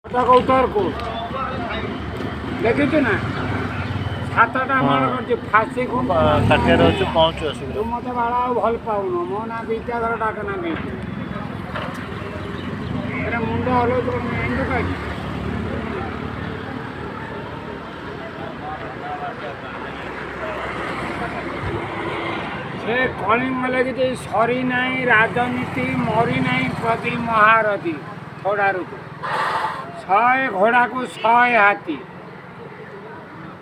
ଉତ୍ତରକୁ ଦେଖିଛୁ ନା ସାତଟା ମାଳ କରିଛି ଫାଶୀକୁ କାଟିବାର ଅଛି ପହଞ୍ଚୁ ଆସିବୁ। ତୁ ମୋତେ ବାଳ ଆଉ ଭଲ ପାଉନୁ ମୋ ନା ବିଦ୍ୟାଧର ଡାକ ନା ବିଦ୍ୟା ଏରେ ମୁଣ୍ଡ ହଲଉଛୁ ଏଣ୍ଡୁ କାଟି ସେ କଳିଙ୍ଗ ଲାଗିଛି ସରି ନାହିଁ ରାଜନୀତି ମରି ନାହିଁ ପ୍ରତି ମହାରଥୀ ଘୋଡ଼ାରୁକୁ 100 ଘୋଡ଼ାକୁ 100 ହାତୀ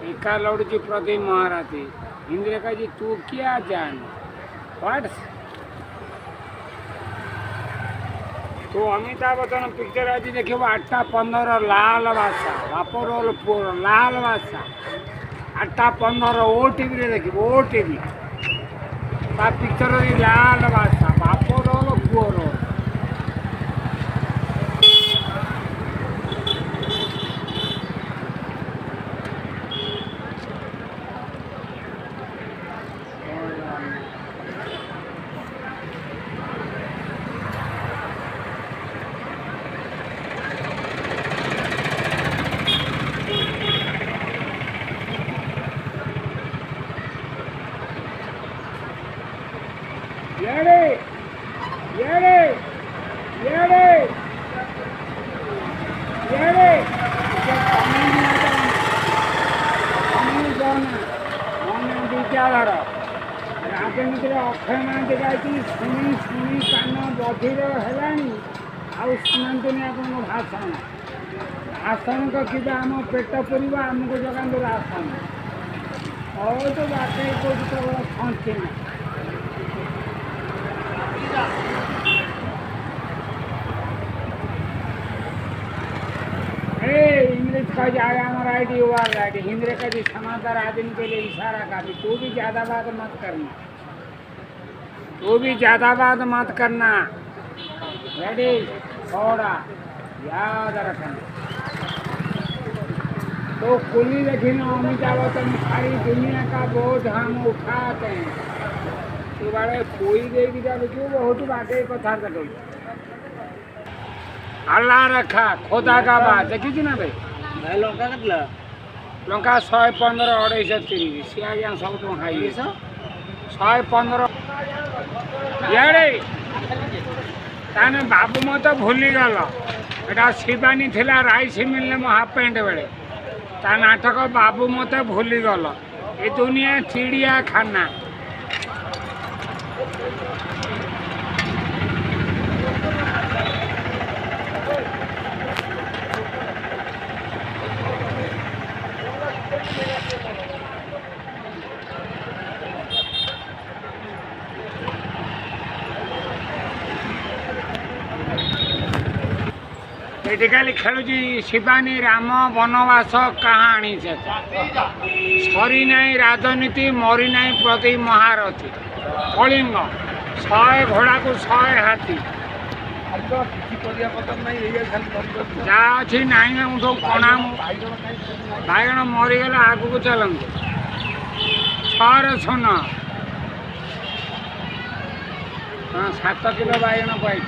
एका लड़की प्रति महारथी इंद्र का जी तू क्या जान व्हाट तो अमिताभ बच्चन पिक्चर आज देखो 8:15 लाल बादशाह बाप रोल पुअर लाल बादशाह 8:15 ओटीवी रे देखो ओटीवी ता पिक्चर लाल बादशाह बाप रोल पुअर येड़े येड़े येड़े येड़े विद्याधर राजनीति अक्षय महांती गायी शुणी शुणी कान बधिर है शुणुनि आप भाषण भाषण कि आम पेट पूरा आमको जगह राशन बहुत बात कौन खंची ना इंग्लिश का जाए हमारा आईडी वाल आईडी हिंदी का भी समाचार आदमी के लिए इशारा का भी तू भी ज़्यादा बात मत करना तू भी ज़्यादा बात मत करना रेडी थोड़ा याद रखना तो कुली देखी ना अमिताभ बच्चन सारी दुनिया का बोझ हम उठाते हैं तू बारे कोई देगी जब क्यों बहुत बातें कथा कर अल्लाह रखा खोदा का बात देखी ना भाई ଭାଇ ଲଙ୍କା କାଟିଲା लंका 115 230 सी आज्ञा सब तुम खाई 115 यारे ताने बाबू मत भूली गल एटा शिवानी थिला राइस मिलने मो हाफ पैंट बेले ता नाटक बाबू मत भूली गल ए दुनिया चिड़िया खाना ये खाली खेलुची शिवानी राम वनवास कहानी से सरी नहीं राजनीति मरी नहीं प्रति महारथी कलिंग 100 घोड़ा को 100 हाथी जा अच्छी नाई सब कणा बैगण मरीगला आगू को चलते 6 सुन 7 किलो बैगण पाई